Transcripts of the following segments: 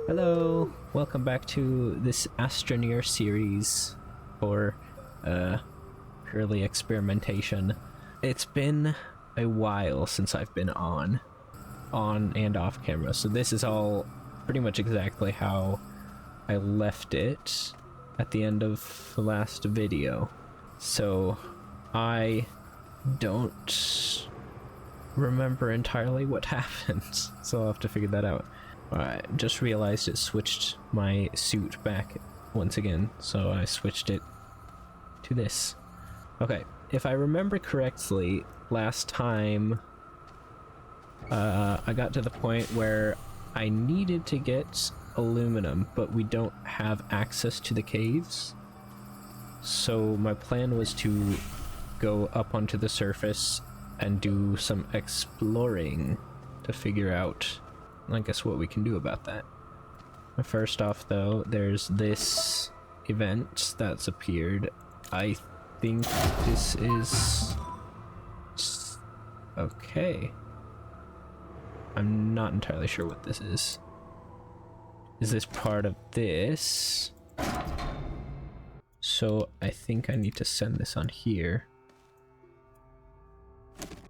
Hello, welcome back to this Astroneer series for purely experimentation. It's been a while since I've been on and off camera, so this is all pretty much exactly how I left it at the end of the last video. So I don't remember entirely what happened, so I'll have to figure that out. I just realized it switched my suit back once again, so I switched it to this. Okay, if I remember correctly, last time I got to the point where I needed to get aluminum, but we don't have access to the caves. So my plan was to go up onto the surface and do some exploring to figure out, I guess, what we can do about that. First off, though, there's this event that's appeared. I think this is... okay. I'm not entirely sure what this is. Is this part of this? So I think I need to send this on here.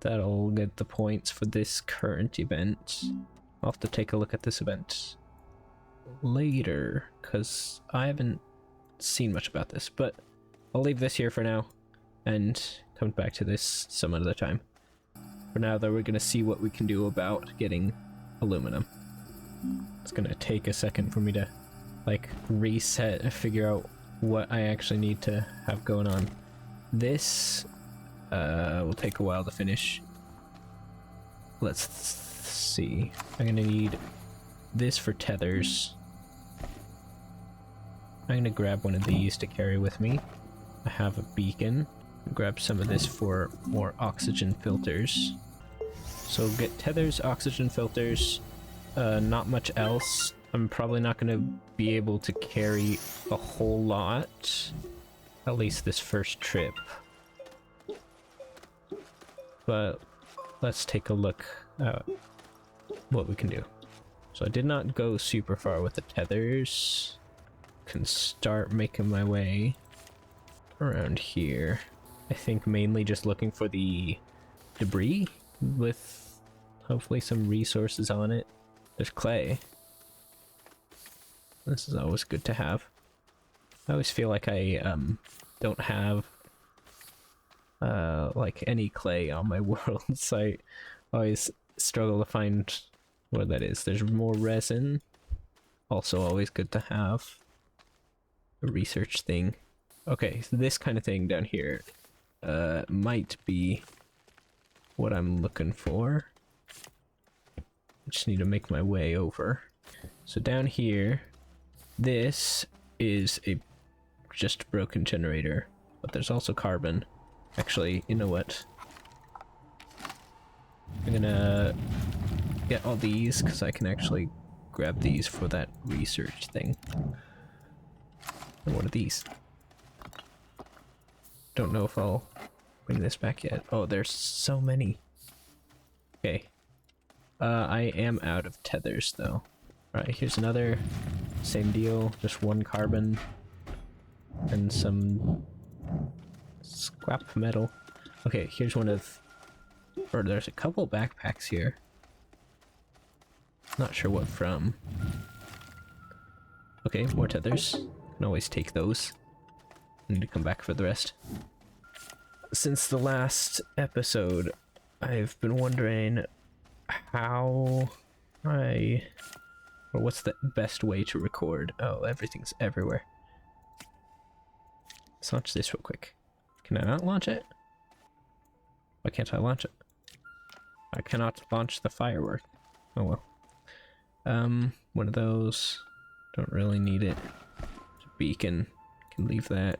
That'll get the points for this current event. I'll have to take a look at this event later, because I haven't seen much about this, but I'll leave this here for now and come back to this some other time. For now, though, we're going to see what we can do about getting aluminum. It's going to take a second for me to, like, reset and figure out what I actually need to have going on. This will take a while to finish. Let's see. I'm gonna need this for tethers. I'm gonna grab one of these to carry with me. I have a beacon. Grab some of this for more oxygen filters. So get tethers, oxygen filters, not much else. I'm probably not gonna be able to carry a whole lot, at least this first trip. But let's take a look at what we can do. So I did not go super far with the tethers. Can start making my way around here. I think mainly just looking for the debris with hopefully some resources on it. There's clay. This is always good to have. I always feel like I don't have like any clay on my world, so I always struggle to find what that is. There's more resin, also always good to have. A research thing. Okay, so this kind of thing down here might be what I'm looking for. I just need to make my way over. So down here, this is a just broken generator, but there's also carbon. Actually, you know what? I'm gonna get all these because I can actually grab these for that research thing. And what are these? Don't know if I'll bring this back yet. Oh, there's so many. Okay. I am out of tethers though. Alright, here's another. Same deal, just one carbon and some scrap metal. Okay, here's one of, or there's a couple backpacks here. Not sure what from. Okay, more tethers. Can always take those. I need to come back for the rest. Since the last episode, I've been wondering how or what's the best way to record. Oh, everything's everywhere. Let's launch this real quick. Can I not launch it? Why can't I launch it? I cannot launch the firework. Oh well. One of those. Don't really need it. Beacon. Can leave that.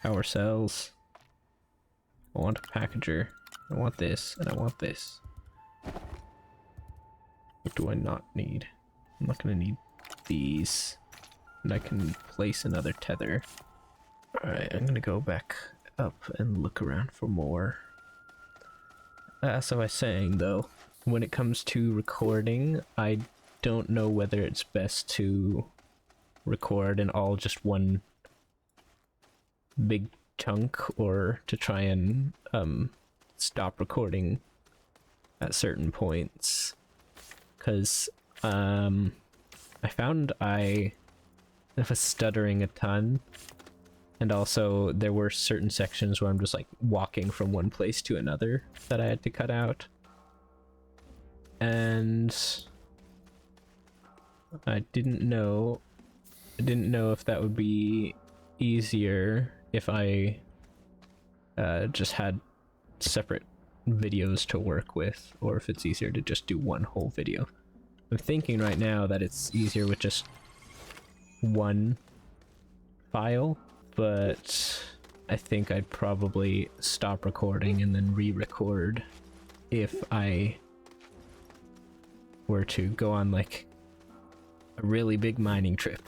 Power cells. I want a packager. I want this, and I want this. What do I not need? I'm not gonna need these. And I can place another tether. Alright, I'm gonna go back up and look around for more. So I was saying though, when it comes to recording, I don't know whether it's best to record in all just one big chunk or to try and stop recording at certain points, because I found I was stuttering a ton, and also there were certain sections where I'm just like walking from one place to another that I had to cut out, and I didn't know if that would be easier if I just had separate videos to work with, or if it's easier to just do one whole video. I'm thinking right now that it's easier with just one file, but I think I'd probably stop recording and then re-record if I were to go on like a really big mining trip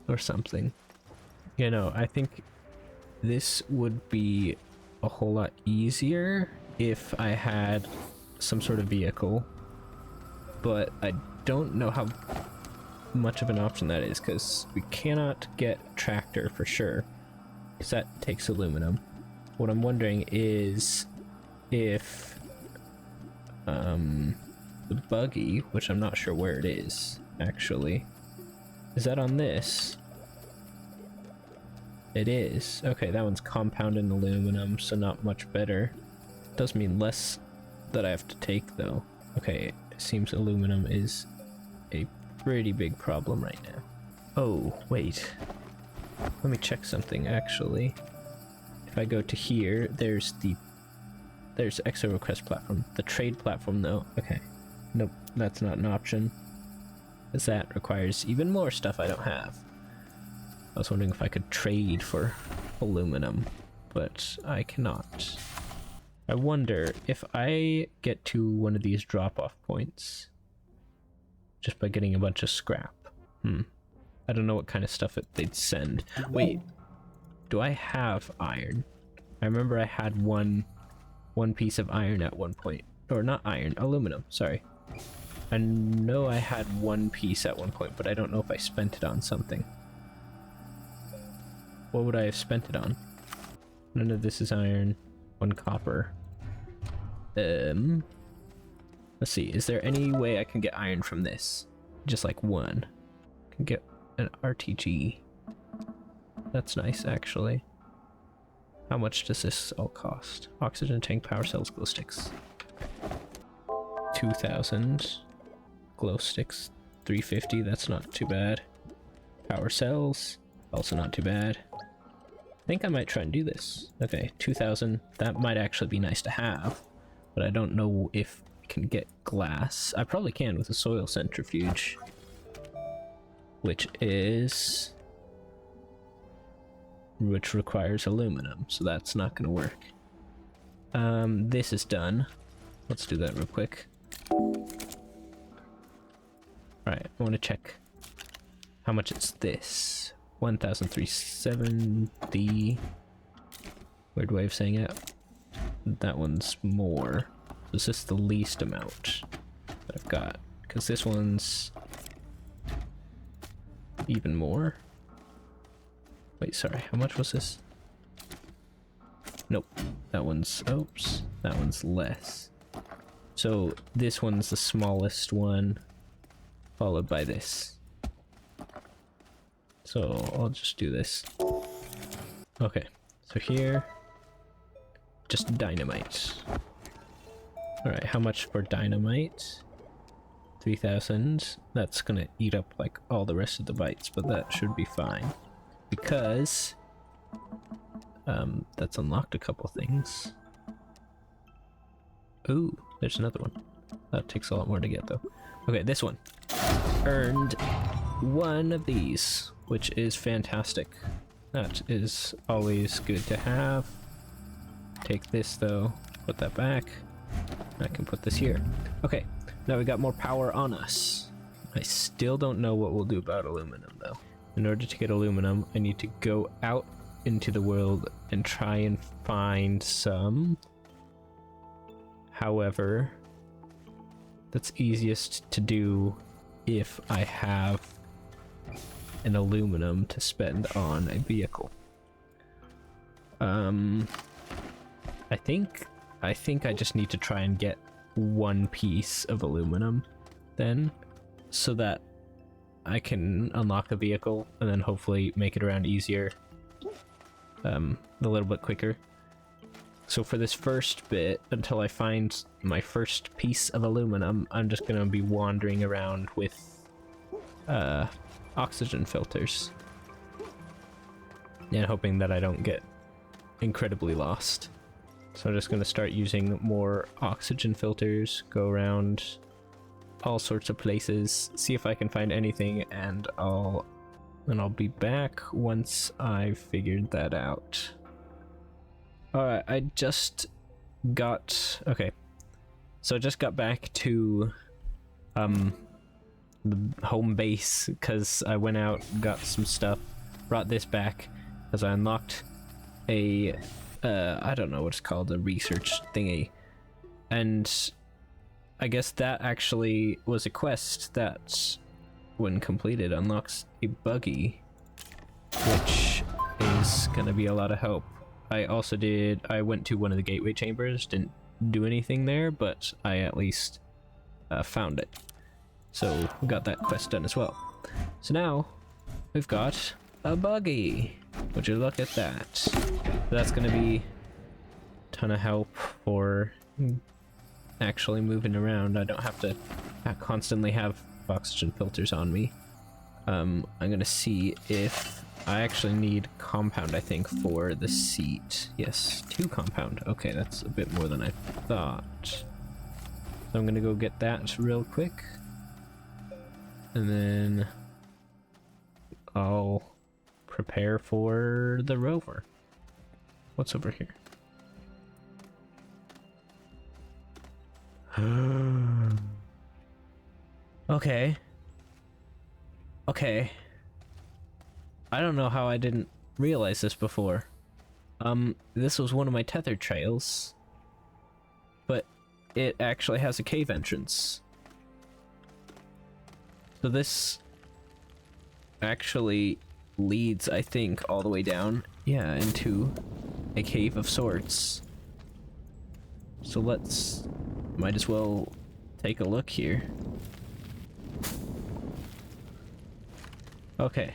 or something. You know, I think this would be a whole lot easier if I had some sort of vehicle, but I don't know how much of an option that is, because we cannot get a tractor for sure, because that takes aluminum. What I'm wondering is if the buggy, which I'm not sure where it is actually, is that on this? It is. Okay, that one's compound in aluminum, so not much better. Does mean less that I have to take though. Okay, it seems aluminum is a pretty big problem right now. Oh, wait. Let me check something actually. If I go to here, there's exo request platform. The trade platform though. Okay. Nope, that's not an option, as that requires even more stuff I don't have. I was wondering if I could trade for aluminum, but I cannot. I wonder if I get to one of these drop-off points just by getting a bunch of scrap. I don't know what kind of stuff they'd send. Wait, do I have iron? I remember I had one piece of iron at one point. Or not iron, aluminum, sorry. I know I had one piece at one point, but I don't know if I spent it on something. What would I have spent it on? None of this is iron. One copper. Let's see, is there any way I can get iron from this? Just like one. I can get an RTG. That's nice, actually. How much does this all cost? Oxygen tank, power cells, glow sticks. 2,000. Glow sticks, 350, that's not too bad. Power cells, also not too bad. I think I might try and do this. Okay, 2,000, that might actually be nice to have, but I don't know if I can get glass. I probably can with a soil centrifuge, which requires aluminum, so that's not gonna work. This is done. Let's do that real quick. Alright, I want to check how much it's this. 1,370. Weird way of saying it. That one's more. So is this the least amount that I've got? Because this one's even more. Wait, sorry, how much was this? Nope, that one's, oops, that one's less. So this one's the smallest one, followed by this. So I'll just do this. Okay, so here, just dynamite. Alright, how much for dynamite? 3,000. That's gonna eat up like all the rest of the bytes, but that should be fine. Because that's unlocked a couple things. Ooh, there's another one. That takes a lot more to get though. Okay, this one. Earned one of these, which is fantastic. That is always good to have. Take this though, put that back. I can put this here. Okay, now we got more power on us. I still don't know what we'll do about aluminum though. In order to get aluminum, I need to go out into the world and try and find some. However, that's easiest to do if I have an aluminum to spend on a vehicle. I think I just need to try and get one piece of aluminum then, so that I can unlock a vehicle and then hopefully make it around easier, a little bit quicker. So for this first bit, until I find my first piece of aluminum, I'm just gonna be wandering around with oxygen filters and hoping that I don't get incredibly lost. So I'm just gonna start using more oxygen filters, go around all sorts of places, see if I can find anything, and I'll be back once I've figured that out. Alright, I just got... okay. So I just got back to the home base because I went out, got some stuff, brought this back because I unlocked a I don't know what it's called, a research thingy, and I guess that actually was a quest that, when completed, unlocks a buggy, which is gonna be a lot of help. I went to one of the gateway chambers, didn't do anything there, but I at least found it. So we got that quest done as well. So now we've got a buggy. Would you look at that? So that's gonna be a ton of help for actually moving around. I don't have to constantly have oxygen filters on me. I'm gonna see if I actually need compound, I think, for the seat. Yes, 2 compound. Okay, that's a bit more than I thought. So I'm gonna go get that real quick. And then I'll prepare for the rover. What's over here? Okay. Okay. I don't know how I didn't realize this before. This was one of my tethered trails, but it actually has a cave entrance. So this actually leads, I think, all the way down, yeah, into a cave of sorts. So might as well take a look here. Okay.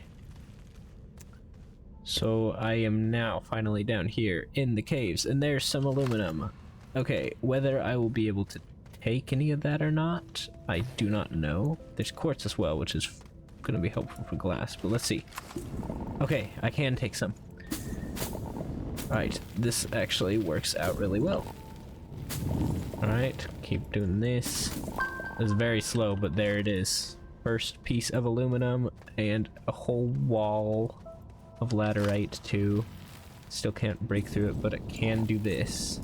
So I am now finally down here in the caves, and there's some aluminum. Okay, whether I will be able to take any of that or not, I do not know. There's quartz as well, which is going to be helpful for glass, but let's see. Okay, I can take some. Alright, this actually works out really well. Alright, keep doing this. It's very slow, but there it is. First piece of aluminum and a whole wall of laterite too. Still can't break through it, but it can do this.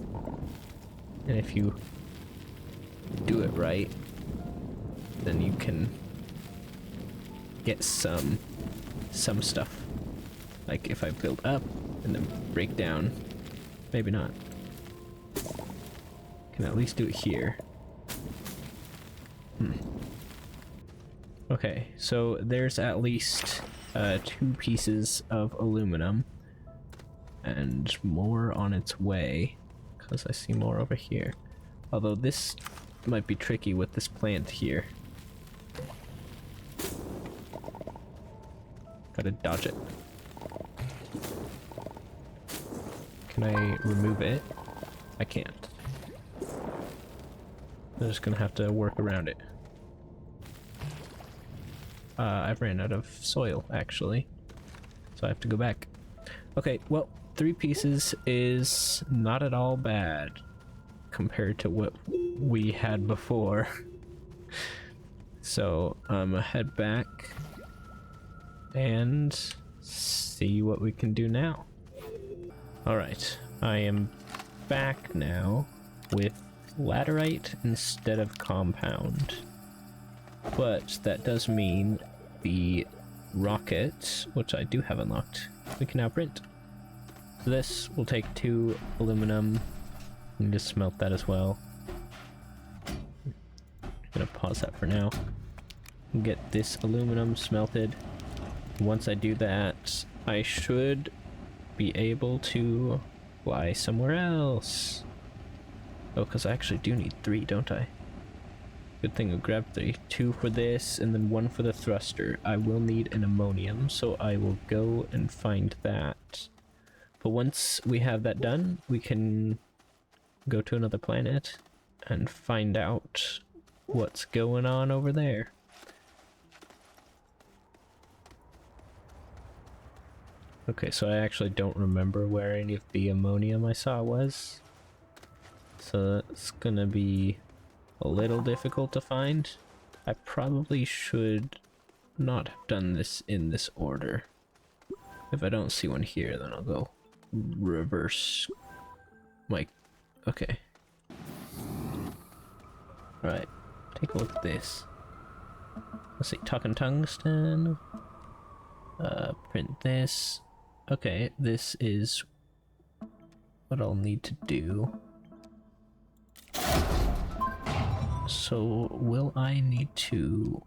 And if you do it right, then you can get some stuff. Like if I build up and then break down, maybe not. Can at least do it here. Okay, so there's at least 2 pieces of aluminum and more on its way, because I see more over here. Although this might be tricky with this plant here. Gotta dodge it. Can I remove it? I can't. I'm just gonna have to work around it. I've ran out of soil, actually. So I have to go back. Okay, well, 3 pieces is not at all bad compared to what we had before. So I'm gonna head back and see what we can do now. Alright, I am back now with laterite instead of compound. But that does mean the rocket, which I do have unlocked, we can now print. So this will take 2 aluminum and just smelt that as well. I'm gonna pause that for now. get this aluminum smelted. Once I do that, I should be able to fly somewhere else. Oh, because I actually do need 3, don't I? Good thing I grabbed 3. 2 for this, and then 1 for the thruster. I will need an ammonium, so I will go and find that. But once we have that done, we can go to another planet and find out what's going on over there. Okay, so I actually don't remember where any of the ammonium I saw was. So that's gonna be a little difficult to find. I probably should not have done this in this order. If I don't see one here, then I'll go reverse my... Okay. Right, take a look at this. Let's see, talking tungsten. Print this. Okay, this is what I'll need to do. So, will I need to...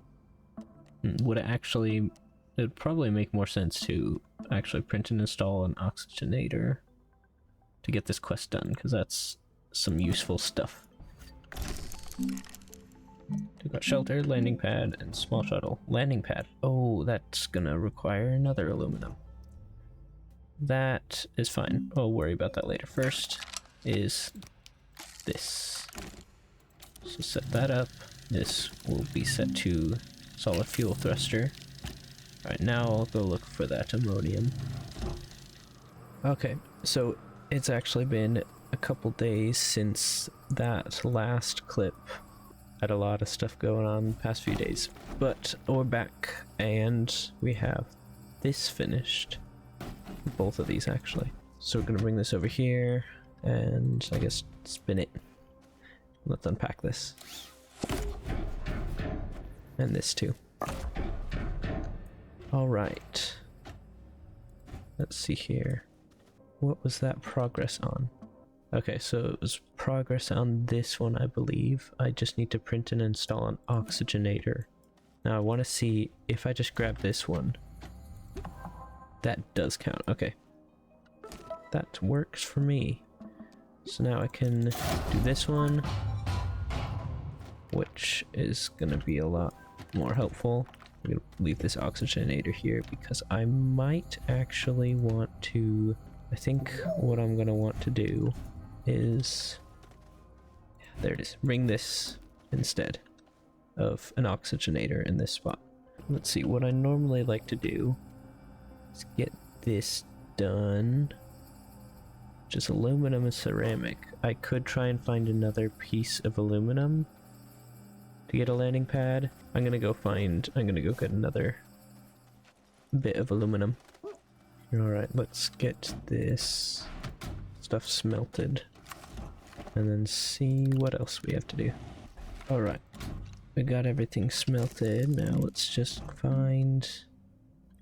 Would it actually... It would probably make more sense to actually print and install an oxygenator to get this quest done, because that's some useful stuff. We've got shelter, landing pad, and small shuttle. Landing pad. Oh, that's gonna require another aluminum. That is fine. I'll worry about that later. First is this. So set that up. This will be set to solid fuel thruster. Alright, now I'll go look for that ammonium. Okay, so it's actually been a couple days since that last clip. Had a lot of stuff going on the past few days. But we're back, and we have this finished. Both of these, actually. So we're gonna bring this over here, and I guess spin it. Let's unpack this. And this too. Alright. Let's see here. What was that progress on? Okay, so it was progress on this one, I believe. I just need to print and install an oxygenator. Now I want to see if I just grab this one. That does count. Okay. That works for me. So now I can do this one, which is going to be a lot more helpful. I'm going to leave this oxygenator here because I might actually want to... I think what I'm going to want to do is... There it is. Bring this instead of an oxygenator in this spot. Let's see, what I normally like to do is get this done. Just aluminum and ceramic. I could try and find another piece of aluminum to get a landing pad. I'm gonna go get another bit of aluminum. Alright, let's get this stuff smelted and then see what else we have to do. Alright, we got everything smelted. Now let's just find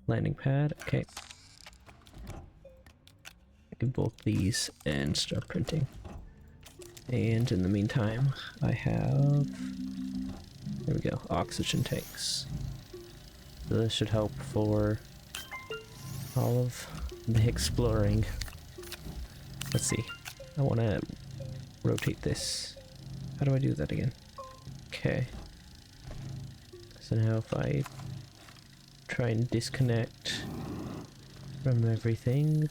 landing pad. Okay. Get both these and start printing. And in the meantime, I have... There we go, oxygen tanks. So this should help for all of the exploring. Let's see. I want to rotate this. How do I do that again? Okay. So now if I try and disconnect from everything...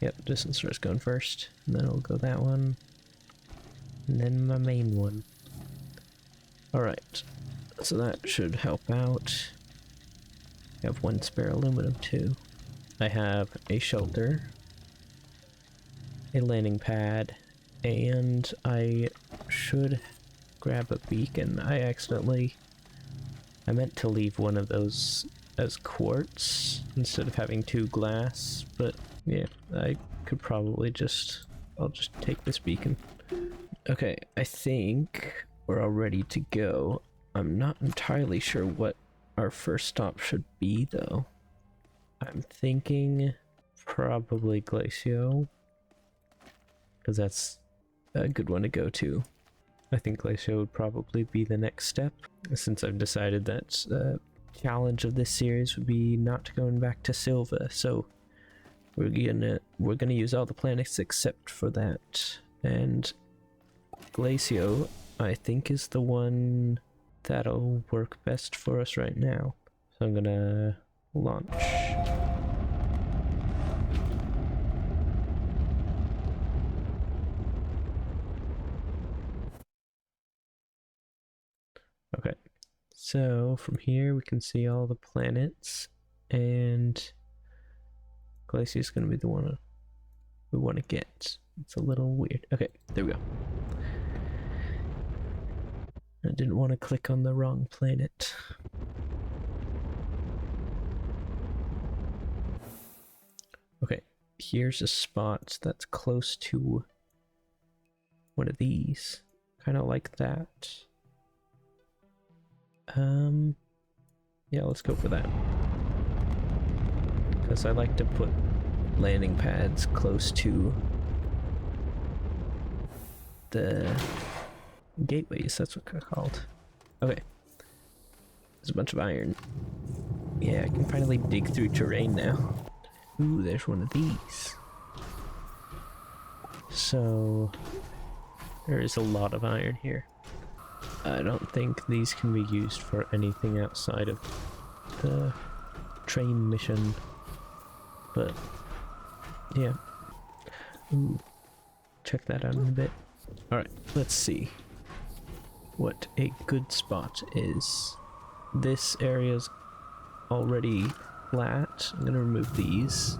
Yep, distance source going first, and then I'll go that one, and then my main one. Alright, so that should help out. I have one spare aluminum too. I have a shelter, a landing pad, and I should grab a beacon. I meant to leave one of those as quartz instead of having 2 glass, but yeah, I could probably I'll just take this beacon. Okay, I think we're all ready to go. I'm not entirely sure what our first stop should be though. I'm thinking probably Glacio, because that's a good one to go to. I think Glacio would probably be the next step, since I've decided that the challenge of this series would be not going back to Silva, so we're gonna use all the planets except for that. And Glacio, I think, is the one that'll work best for us right now. So I'm gonna launch. Okay, so from here we can see all the planets, and Glacier is going to be the one we want to get. It's a little weird. Okay, there we go. I didn't want to click on the wrong planet. Okay, here's a spot that's close to one of these. Kind of like that. Yeah, let's go for that. Because I like to put landing pads close to the gateways, that's what they're called. Okay. There's a bunch of iron. Yeah, I can finally dig through terrain now. Ooh, there's one of these. So, there is a lot of iron here. I don't think these can be used for anything outside of the train mission. But, yeah. Ooh, check that out in a bit. Alright, let's see what a good spot is. This area's already flat. I'm gonna remove these.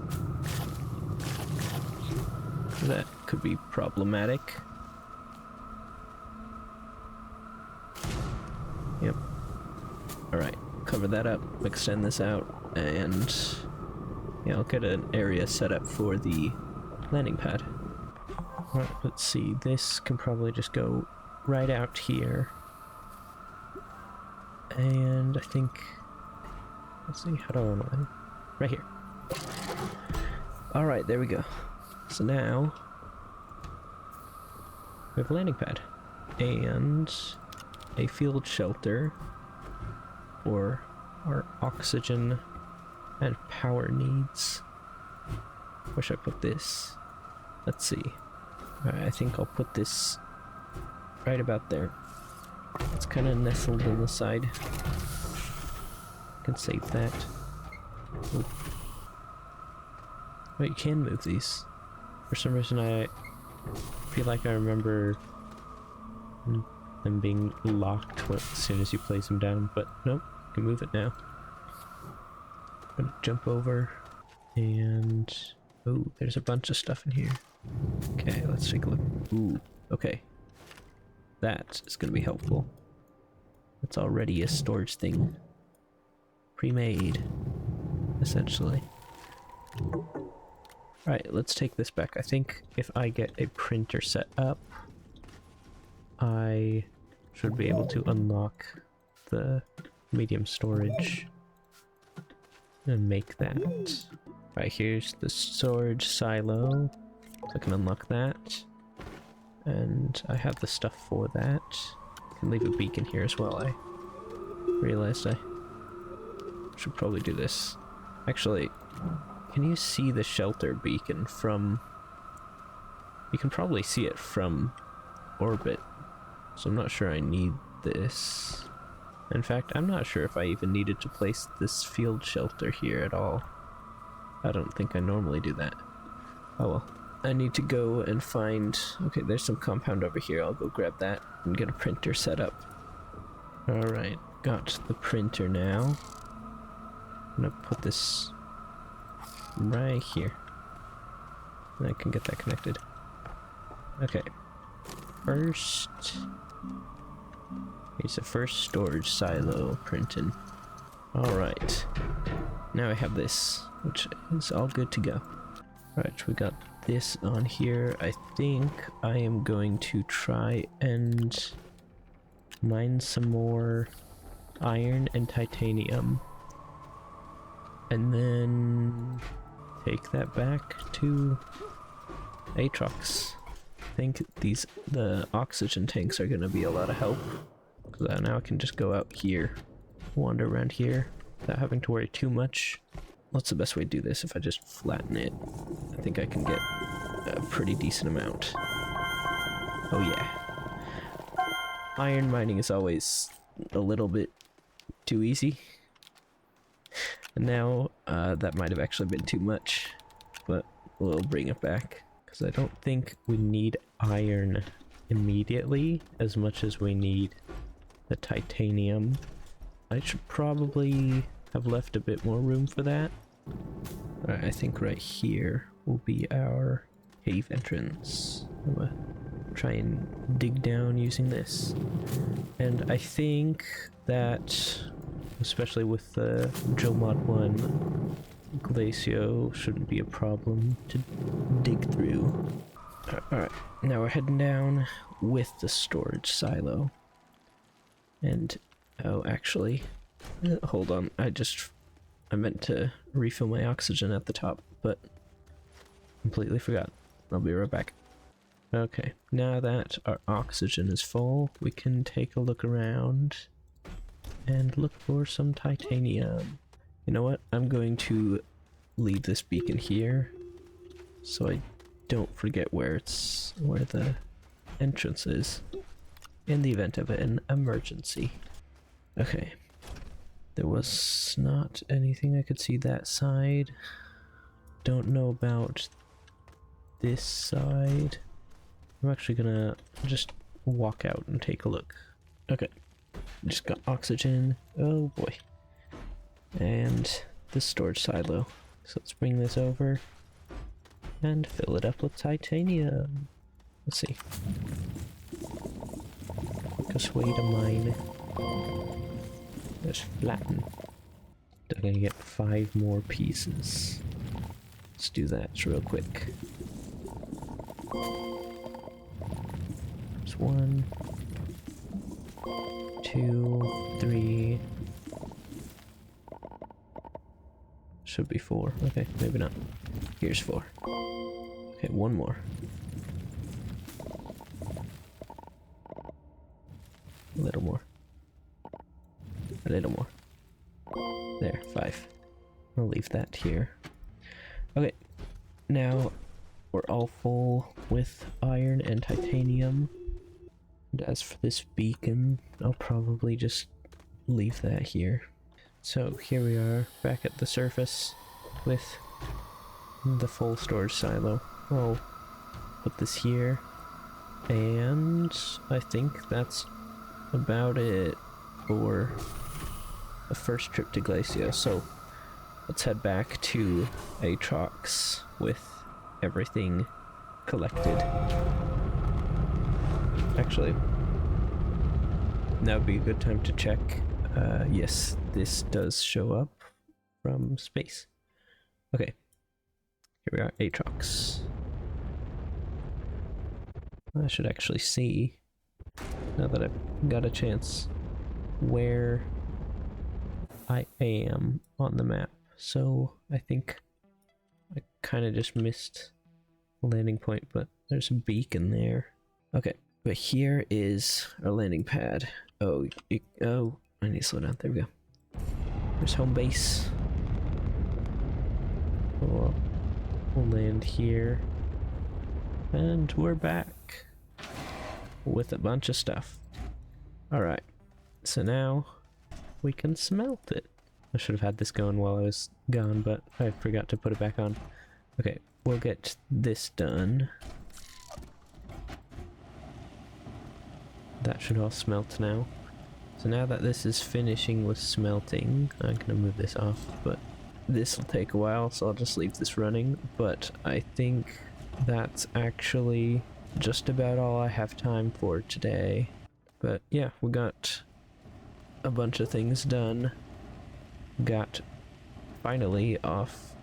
That could be problematic. Yep. Alright, cover that up, extend this out, and yeah, I'll get an area set up for the landing pad. Alright, let's see, this can probably just go right out here. And I think, let's see, how do I want to land? Right here. Alright, there we go. So now, we have a landing pad. And a field shelter for our oxygen and power needs. Where should I put this? Let's see. Alright, I think I'll put this right about there. It's kind of nestled in the side. Can save that. Ooh. Wait, you can move these. For some reason I feel like I remember them being locked as soon as you place them down, but nope, you can move it now. I'm gonna jump over, and oh, there's a bunch of stuff in here. Okay, let's take a look. Ooh, okay. That is gonna be helpful. It's already a storage thing. Pre-made, essentially. Alright, let's take this back. I think if I get a printer set up, I should be able to unlock the medium storage and make that. Right, here's the storage silo, so I can unlock that. And I have the stuff for that. I can leave a beacon here as well. I realized I should probably do this. Actually, can you see the shelter beacon from... You can probably see it from orbit. So I'm not sure I need this. In fact, I'm not sure if I even needed to place this field shelter here at all. I don't think I normally do that. Oh well. I need to go and find... Okay, there's some compound over here. I'll go grab that and get a printer set up. Alright, got the printer now. I'm gonna put this right here. And I can get that connected. Okay. First... Here's the first storage silo printing. Alright. Now I have this, which is all good to go. Alright, we got this on here. I think I am going to try and mine some more iron and titanium. And then take that back to Atrox. think the oxygen tanks are gonna be a lot of help. Because now I can just go out here, wander around here, without having to worry too much. What's the best way to do this? If I just flatten it, I think I can get a pretty decent amount. Oh yeah. Iron mining is always a little bit too easy. And now, that might have actually been too much, but we'll bring it back. Because I don't think we need iron immediately as much as we need the titanium. I should probably have left a bit more room for that. Alright, I think right here will be our cave entrance. I'm gonna try and dig down using this. And I think that, especially with the Mod 1, Glacio shouldn't be a problem to dig through. Alright, now we're heading down with the storage silo. And, oh, actually, hold on, I meant to refill my oxygen at the top, but completely forgot. I'll be right back. Okay, now that our oxygen is full, we can take a look around and look for some titanium. You know what? I'm going to leave this beacon here so I don't forget where the entrance is in the event of an emergency. Okay. There was not anything I could see that side. Don't know about this side. I'm actually gonna just walk out and take a look. Okay. Just got oxygen. Oh boy. And the storage silo. So let's bring this over and fill it up with titanium. Let's see. Quickest way to mine. Just flatten. I'm gonna get 5 more pieces. Let's do that real quick. There's 1, 2, 3. Should be 4. Okay, maybe not. Here's 4. Okay, 1 more. A little more. A little more. There, 5. I'll leave that here. Okay, now we're all full with iron and titanium. And as for this beacon, I'll probably just leave that here. So here we are, back at the surface with the full storage silo. I'll put this here, and I think that's about it for the first trip to Glacio. So let's head back to Atrox with everything collected. Actually, that would be a good time to check. Yes, this does show up from space. Okay, here we are, Atrox. I should actually see, now that I've got a chance, where I am on the map. So I think I kind of just missed the landing point, but there's a beacon there. Okay, but here is our landing pad. Oh, I need to slow down. There we go. There's home base. We'll land here. And we're back with a bunch of stuff. Alright, so now we can smelt it. I should have had this going while I was gone, but I forgot to put it back on. Okay, we'll get this done. That should all smelt now. So now that this is finishing with smelting, I'm gonna move this off, but this will take a while, so I'll just leave this running. But I think that's actually just about all I have time for today. But yeah, we got a bunch of things done. Got finally off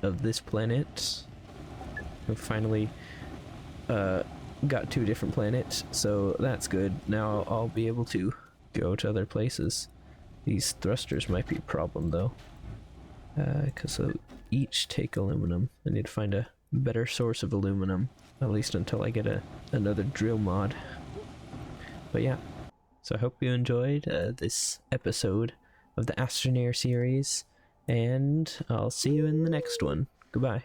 of this planet. We finally got 2 different planets, so that's good. Now I'll be able to go to other places. These thrusters might be a problem though, because they'll each take aluminum. I need to find a better source of aluminum. At least until I get another drill mod. But yeah, so I hope you enjoyed this episode of the Astroneer series, and I'll see you in the next one. Goodbye.